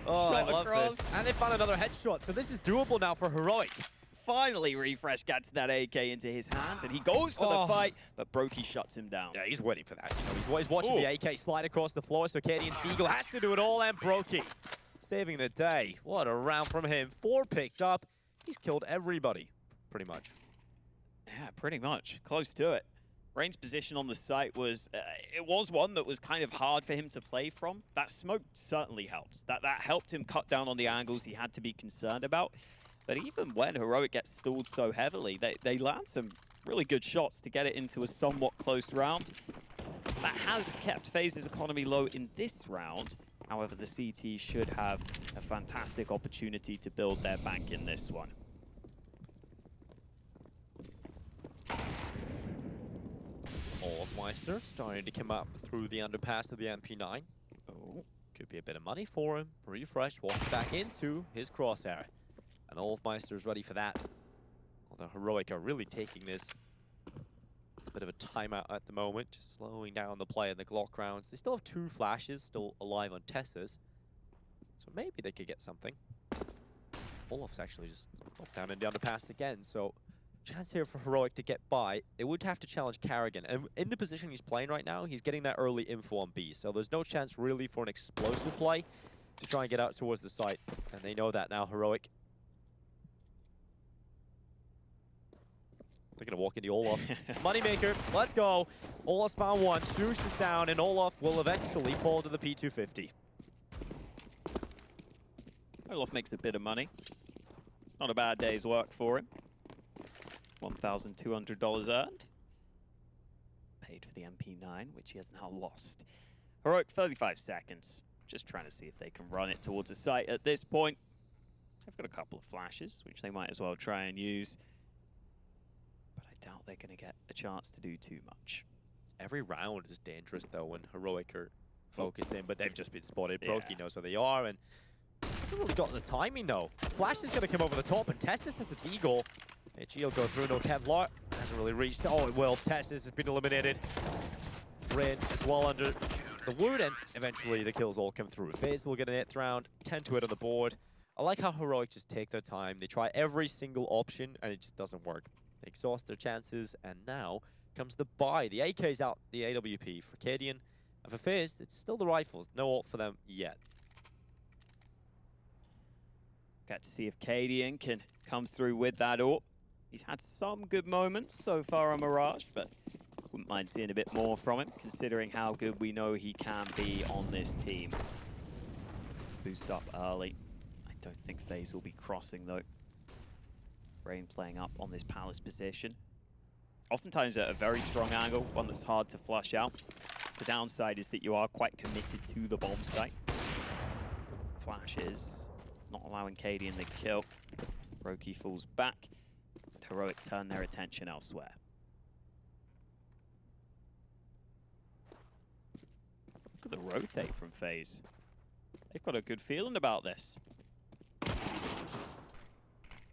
Oh, I love across. this. And they found another headshot, so this is doable now for Heroic. Finally, Refresh gets that AK into his hands, and he goes for the fight, but Brokey shuts him down. Yeah, he's waiting for that. You know, he's watching the AK slide across the floor, so Cadian's Deagle has to do it all, and Brokey saving the day. What a round from him. 4 picked up. He's killed everybody, pretty much. Yeah, pretty much. Close to it. Rain's position on the site was, it was one that was kind of hard for him to play from. That smoke certainly helps. That helped him cut down on the angles he had to be concerned about. But even when Heroic gets stalled so heavily, they land some really good shots to get it into a somewhat close round. That has kept Faze's economy low in this round. However, the CT should have a fantastic opportunity to build their bank in this one. Meister starting to come up through the underpass of the MP9. Oh, could be a bit of money for him. Refresh, walks back into his crosshair. And Meister is ready for that. Although Heroic are really taking this a bit of a timeout at the moment, just slowing down the play in the Glock rounds. They still have 2 flashes still alive on Tessas, so maybe they could get something. Olaf's actually just dropped down in the underpass again, so chance here for Heroic to get by. They would have to challenge Carrigan, and in the position he's playing right now, he's getting that early info on B, so there's no chance really for an explosive play to try and get out towards the site, and they know that now, Heroic. They're going to walk into Olaf. Moneymaker, let's go. Olaf's found one, Swoosh is down, and Olaf will eventually fall to the P250. Olaf makes a bit of money. Not a bad day's work for him. $1,200 earned. Paid for the MP9, which he has now lost. Heroic, 35 seconds. Just trying to see if they can run it towards the site at this point. They've got a couple of flashes, which they might as well try and use. But I doubt they're going to get a chance to do too much. Every round is dangerous, though, when Heroic are focused in, but they've just been spotted. Brokey knows where they are, and hasn't really got the timing, though. Flash is going to come over the top, and Testis has a deagle. HE will go through, no Kevlar. Hasn't really reached. Oh, it will. Testis has been eliminated. Rain is well under the wood, and eventually the kills all come through. Faze will get an 8th round, 10 to 8 on the board. I like how Heroic just take their time. They try every single option, and it just doesn't work. They exhaust their chances, and now comes the buy. The AK's out, the AWP for Cadian. And for Faze, it's still the rifles. No ult for them yet. Got to see if Cadian can come through with that ult. He's had some good moments so far on Mirage, but wouldn't mind seeing a bit more from him, considering how good we know he can be on this team. Boost up early. I Don't think Faze will be crossing though. Rain playing up on this palace position. Oftentimes at a very strong angle, one that's hard to flush out. The downside is that you are quite committed to the bomb site. Flashes, not allowing Cadian the kill. Roki falls back, and Heroic turn their attention elsewhere. Look at the rotate from Faze. They've got a good feeling about this.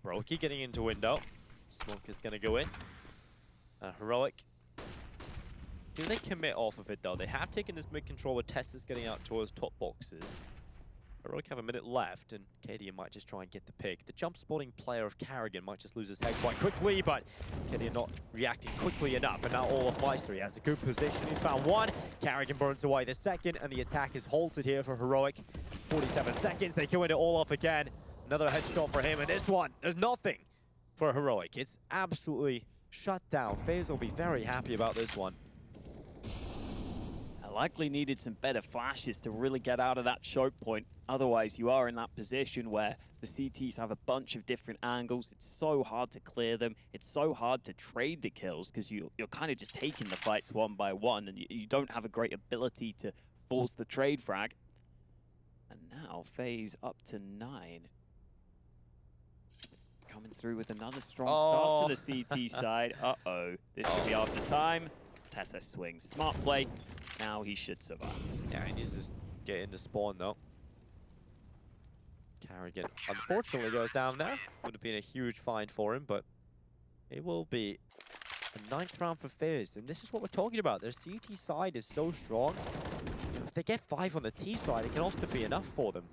Roki getting into window. Smoke is going to go in. Heroic. Do they commit off of it though? They have taken this mid control with Testers getting out towards top boxes. Heroic have a minute left, and Cadian might just try and get the pick. The jump spotting player of Karrigan might just lose his head quite quickly, but Cadian not reacting quickly enough. And now all of Meister, he has a good position. He's found one. Karrigan burns away the second, and the attack is halted here for Heroic. 47 seconds, they go into Olaf again. Another headshot for him, and this one, there's nothing for Heroic. It's absolutely shut down. Faze will be very happy about this one. I likely needed some better flashes to really get out of that choke point. Otherwise, you are in that position where the CTs have a bunch of different angles. It's so hard to clear them. It's so hard to trade the kills because you're kind of just taking the fights one by one, and you don't have a great ability to force the trade frag. And now, Faze up to 9. Coming through with another strong start to the CT side. Uh-oh. This will be after time. Tessa swings. Smart play. Now he should survive. Yeah, he needs to get into spawn, though. Karrigan, unfortunately, goes down there. Would have been a huge find for him, but it will be a 9th round for Faze. And this is what we're talking about. Their CT side is so strong. You know, if they get 5 on the T side, it can often be enough for them.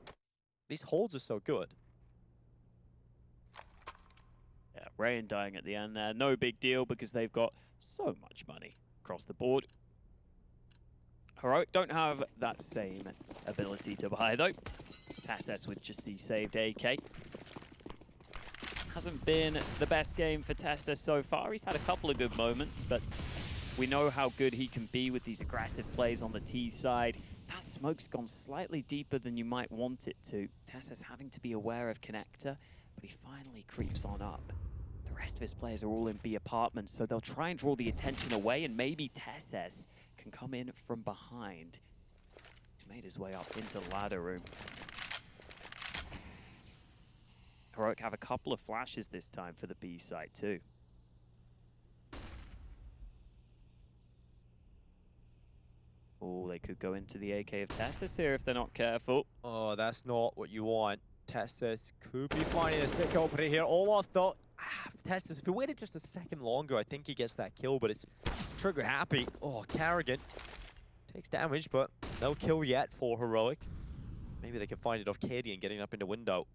These holds are so good. Yeah, Rain dying at the end there. No big deal because they've got so much money across the board. Heroic don't have that same ability to buy though. Tasses with just the saved AK. Hasn't been the best game for Tessa so far. He's had a couple of good moments, but we know how good he can be with these aggressive plays on the T side. That smoke's gone slightly deeper than you might want it to. Tessa's having to be aware of Connector, but he finally creeps on up. The rest of his players are all in B apartments, so they'll try and draw the attention away, and maybe Tesses can come in from behind. He's made his way up into the ladder room. Heroic have a couple of flashes this time for the B side too. Oh, they could go into the AK of Tessus here if they're not careful. Oh, that's not what you want. Tessus could be finding a stick opening here. Olaf thought, Tessus, if he waited just a second longer, I think he gets that kill, but it's trigger happy. Oh, Karrigan takes damage, but no kill yet for Heroic. Maybe they can find it off Cadian getting up into window.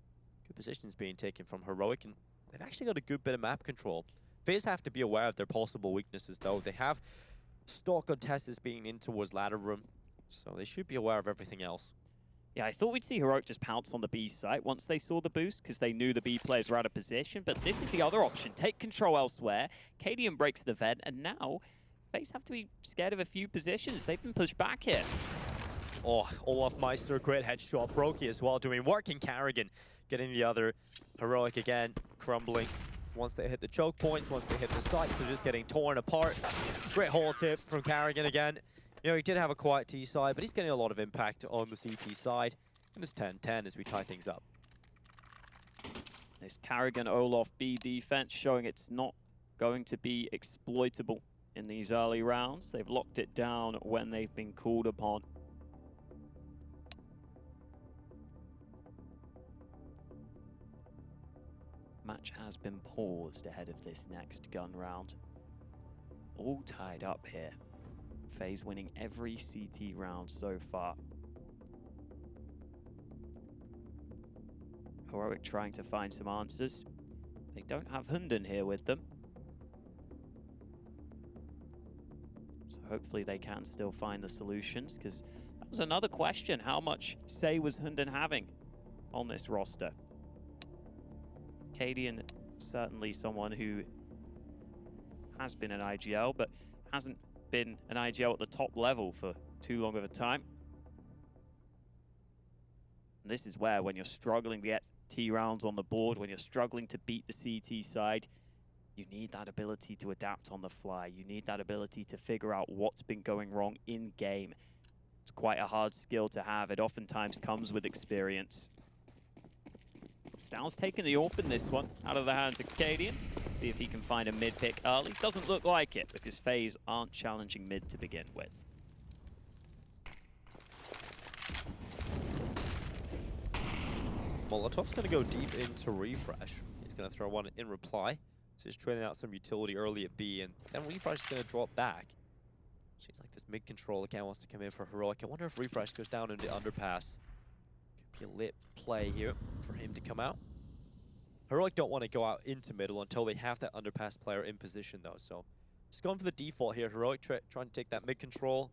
Good positions being taken from Heroic, and they've actually got a good bit of map control. Faze have to be aware of their possible weaknesses, though. They have stock on Tessus being in towards ladder room, so they should be aware of everything else. Yeah, I thought we'd see Heroic just pounce on the B site once they saw the boost, because they knew the B players were out of position, but this is the other option. Take control elsewhere. Cadian breaks the vent, and now Faze have to be scared of a few positions. They've been pushed back here. Oh, Olaf Meister, great headshot. Brokey as well, doing work in Karrigan. Getting the other. Heroic again, crumbling. Once they hit the choke points, once they hit the site, they're just getting torn apart. Great hold tip from Karrigan again. You know, he did have a quiet T side, but he's getting a lot of impact on the CT side. And it's 10-10 as we tie things up. This Karrigan Olaf B defense showing it's not going to be exploitable in these early rounds. They've locked it down when they've been called upon. Match has been paused ahead of this next gun round. All tied up here. Faze winning every CT round so far. Heroic trying to find some answers. They don't have Hunden here with them. So hopefully they can still find the solutions, because that was another question. How much say was Hunden having on this roster? Cadian, certainly someone who has been an IGL, but hasn't been an IGL at the top level for too long of a time. And this is where, when you're struggling to get T rounds on the board, when you're struggling to beat the CT side, you need that ability to adapt on the fly. You need that ability to figure out what's been going wrong in game. It's quite a hard skill to have. It oftentimes comes with experience. Styles taking the AWP in this one, out of the hands of Cadian. See if he can find a mid pick early. Doesn't look like it, because FaZe aren't challenging mid to begin with. Molotov's going to go deep into Refresh. He's going to throw one in reply. So he's training out some utility early at B, and then Refresh is going to drop back. Seems like this mid-control again wants to come in for Heroic. I wonder if Refresh goes down into underpass. Could be a lit play here for him to come out. Heroic don't want to go out into middle until they have that underpass player in position, though. So just going for the default here. Heroic trying to take that mid-control.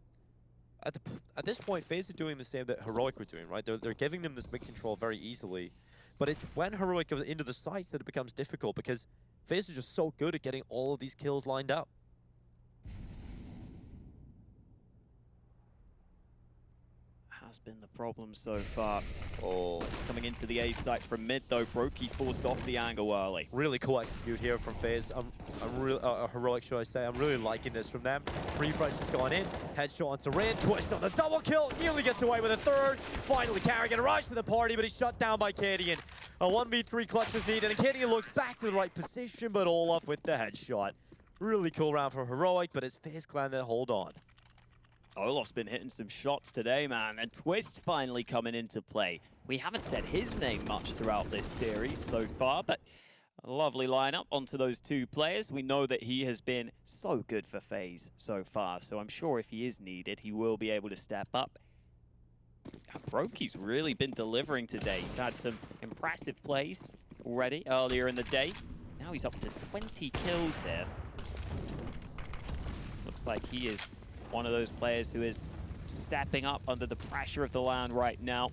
At this point, FaZe are doing the same that Heroic were doing, right? They're giving them this mid-control very easily. But it's when Heroic goes into the sites that it becomes difficult, because FaZe are just so good at getting all of these kills lined up. Has been the problem so far. Oh, Coming into the A site from mid, though. Brokey forced off the angle early. really cool execute here from FaZe. Heroic, should I say. I'm really liking this from them. Refresh has gone in. Headshot onto Rin. Twist on the double kill. Nearly gets away with a third. Finally, Carrigan arrives for the party, but he's shut down by Cadian. A 1v3 clutch is needed, and Cadian looks back to the right position, but Olaf with the headshot. Really cool round for Heroic, but it's FaZe Clan that hold on. Olaf's been hitting some shots today, man, and Twist finally coming into play. We haven't said his name much throughout this series so far, but a lovely lineup onto those two players. We know that he has been so good for FaZe so far, so I'm sure if he is needed, he will be able to step up. Brokey's really been delivering today. He's had some impressive plays already earlier in the day. Now he's up to 20 kills here. Looks like he is one of those players who is stepping up under the pressure of the land right now.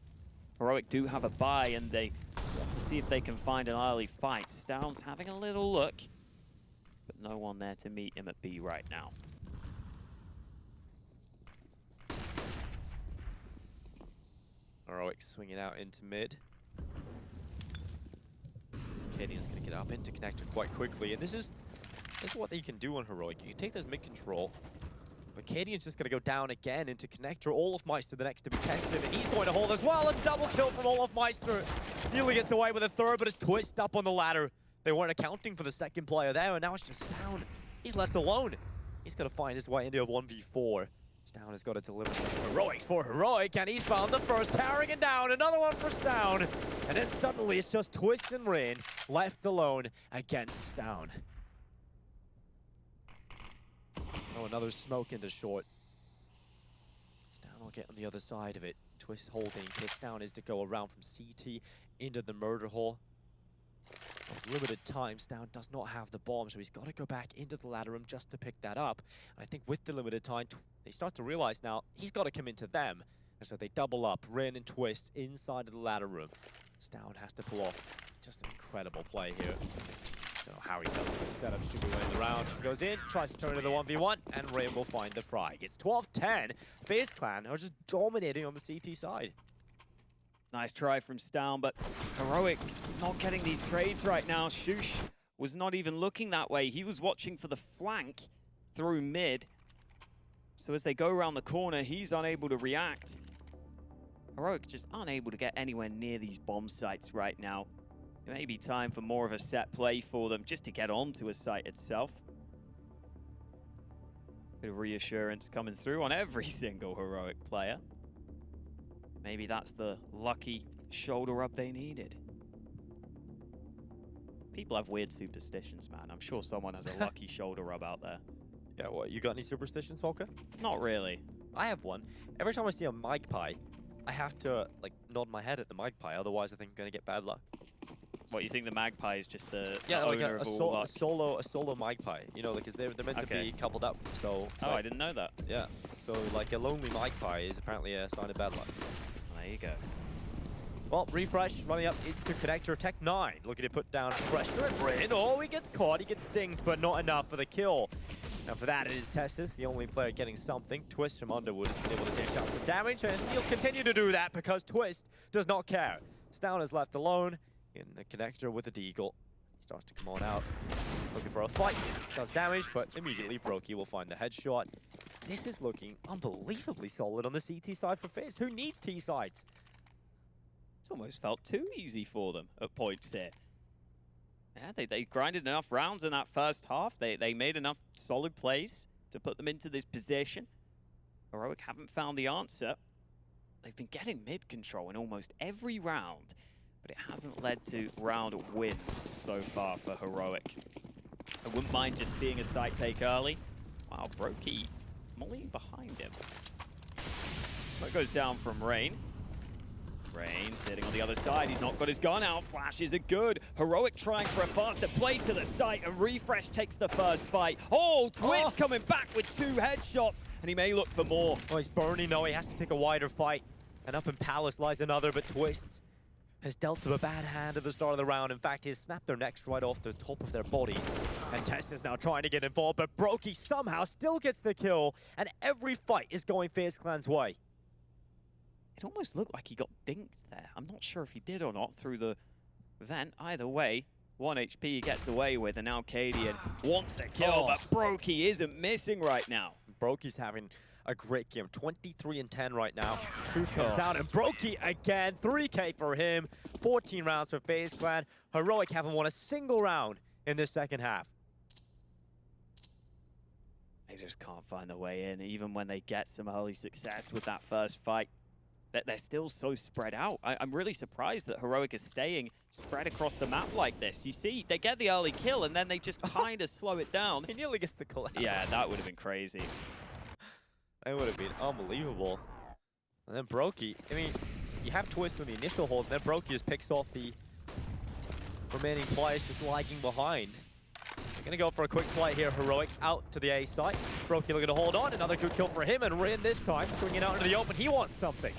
Heroic do have a buy, and they want to see if they can find an early fight. Stound's having a little look, but no one there to meet him at B right now. Heroic swinging out into mid. Cadian's going to get up into connector quite quickly, and this is what you can do on Heroic. You can take this mid control, but Cadian's just going to go down again into connector. Olafmeister the next to be tested, and he's going to hold as well. A double kill from Olafmeister. Nearly gets away with a third, but it's Twist up on the ladder. They weren't accounting for the second player there, and now it's just Stound. He's left alone. He's got to find his way into a 1v4. Stound has got to deliver some heroics for Heroic, and he's found the first. Carrigan down, another one for Stound. And then suddenly it's just Twist and Rain left alone against Stound. Oh, another smoke into short. Stound will get on the other side of it. Twist holding. Kick down is to go around from CT into the murder hole. Limited time, Stound does not have the bomb, so he's got to go back into the ladder room just to pick that up. And I think with the limited time, they start to realize now he's got to come into them. And so they double up, Rin and Twist inside of the ladder room. Stound has to pull off just an incredible play here. Don't know how he does the setup, should be winning the round. Goes in, tries to turn into the 1v1, and Rin will find the frag. It's 12-10. FaZe Clan are just dominating on the CT side. Nice try from Stound, but Heroic not getting these trades right now. Shush was not even looking that way. He was watching for the flank through mid. So as they go around the corner, he's unable to react. Heroic just unable to get anywhere near these bomb sites right now. It may be time for more of a set play for them just to get onto a site itself. Bit of reassurance coming through on every single Heroic player. Maybe that's the lucky shoulder rub they needed. People have weird superstitions, man. I'm sure someone has a lucky shoulder rub out there. Yeah, what, you got any superstitions, Volker? Not really. I have one. Every time I see a magpie, I have to, like, nod my head at the magpie, otherwise I think I'm going to get bad luck. What, you think the magpie is just the like owner of all luck? a solo magpie, you know, because they're meant to be coupled up, so... Oh, like, I didn't know that. Yeah, so, like, a lonely magpie is apparently a sign of bad luck. There you go. Well, Refresh running up into connector, Tech 9, looking to put down pressure and Rin. Oh, he gets caught, he gets dinged, but not enough for the kill. Now for that, it is Testis, the only player getting something. Twist from Underwood has been able to dish out some damage, and he'll continue to do that because Twist does not care. Stound is left alone. In the connector with the deagle. Starts to come on out. Looking for a fight. Does damage, but immediately Brokey will find the headshot. This is looking unbelievably solid on the CT side for Faze. Who needs T sides? It's almost felt too easy for them at points here. Yeah, they grinded enough rounds in that first half. They made enough solid plays to put them into this position. Heroic haven't found the answer. They've been getting mid control in almost every round, but it hasn't led to round wins so far for Heroic. I wouldn't mind just seeing a site take early. Wow, Brokey mulling behind him. Smoke goes down from Rain. Rain sitting on the other side. He's not got his gun out. Flashes are good. Heroic trying for a faster play to the site, and Refresh takes the first fight. Oh, Twist coming back with 2 headshots, and he may look for more. Oh, he's burning though. He has to take a wider fight. And up in Palace lies another, but Twist has dealt them a bad hand at the start of the round. In fact, he has snapped their necks right off the top of their bodies. And Test is now trying to get involved, but Brokey somehow still gets the kill, and every fight is going FaZe Clan's way. It almost looked like he got dinked there. I'm not sure if he did or not through the vent. Either way, 1 HP he gets away with, and now Cadian wants the kill, but Brokey isn't missing right now. Brokey's having a great game. 23 and 10 right now. Truce comes down, and Brokey again. 3K for him. 14 rounds for FaZe Clan. Heroic haven't won a single round in this second half. They just can't find their way in, even when they get some early success with that first fight. They're still so spread out. I'm really surprised that Heroic is staying spread across the map like this. You see, they get the early kill, and then they just kind of slow it down. He nearly gets the collapse. Yeah, that would have been crazy. It would have been unbelievable. And then Brokey, I mean, you have Twist with the initial hold, and then Brokey just picks off the remaining players just lagging behind. They're gonna go for a quick play here. Heroic out to the A site. Brokey looking to hold on. Another good kill for him, and Rin this time swinging out into the open. He wants something.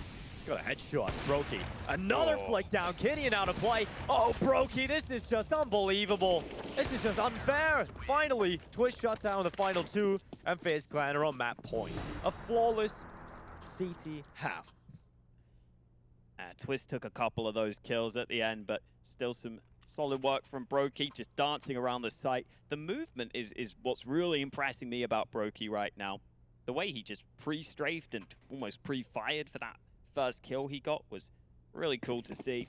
Got a headshot. Brokey. Another flick down. Gideon out of play. Oh, Brokey, this is just unbelievable. This is just unfair. Finally, Twist shuts down the final 2, and FaZe Clan are on map point. A flawless CT half. Twist took a couple of those kills at the end, but still some solid work from Brokey, just dancing around the site. The movement is what's really impressing me about Brokey right now. The way he just pre-strafed and almost pre-fired for that first kill he got was really cool to see.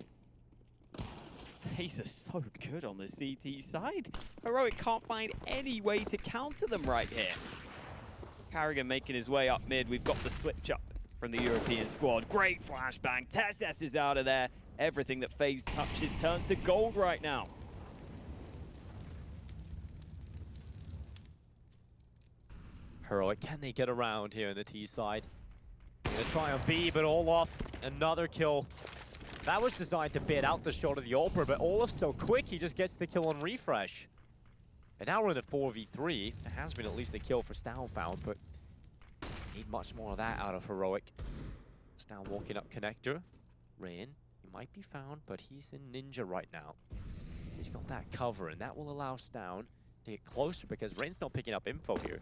Faze are so good on the CT side. Heroic can't find any way to counter them right here. Carrigan making his way up mid. We've got the switch up from the European squad. Great flashbang. Tess is out of there. Everything that Faze touches turns to gold right now. Heroic, can they get around here in the T side? Gonna try on B, but Olaf, another kill. That was designed to bait out the shot of the Opera, but Olaf's so quick, he just gets the kill on Refresh. And now we're in a 4v3. There has been at least a kill for Stown found, but need much more of that out of Heroic. Stown walking up connector. Rain, he might be found, but he's in Ninja right now. He's got that cover, and that will allow Stown to get closer because Rain's not picking up info here.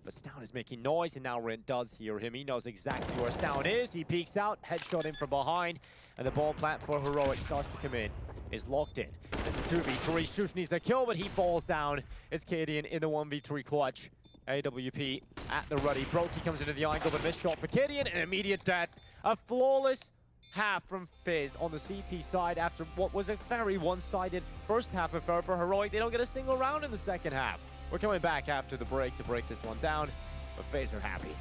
But Stown is making noise, and now Rin does hear him. He knows exactly where Stown is. He peeks out, headshot in from behind, and the ball plant for Heroic starts to come in. Is locked in. It's a 2v3. Shoosh needs a kill, but he falls down. It's Cadian in the 1v3 clutch. AWP at the ready. Brokey comes into the angle, but missed shot for Cadian, and immediate death. A flawless half from Faze on the CT side after what was a very one-sided first half affair for Heroic. They don't get a single round in the second half. We're coming back after the break to break this one down, but Faze are happy.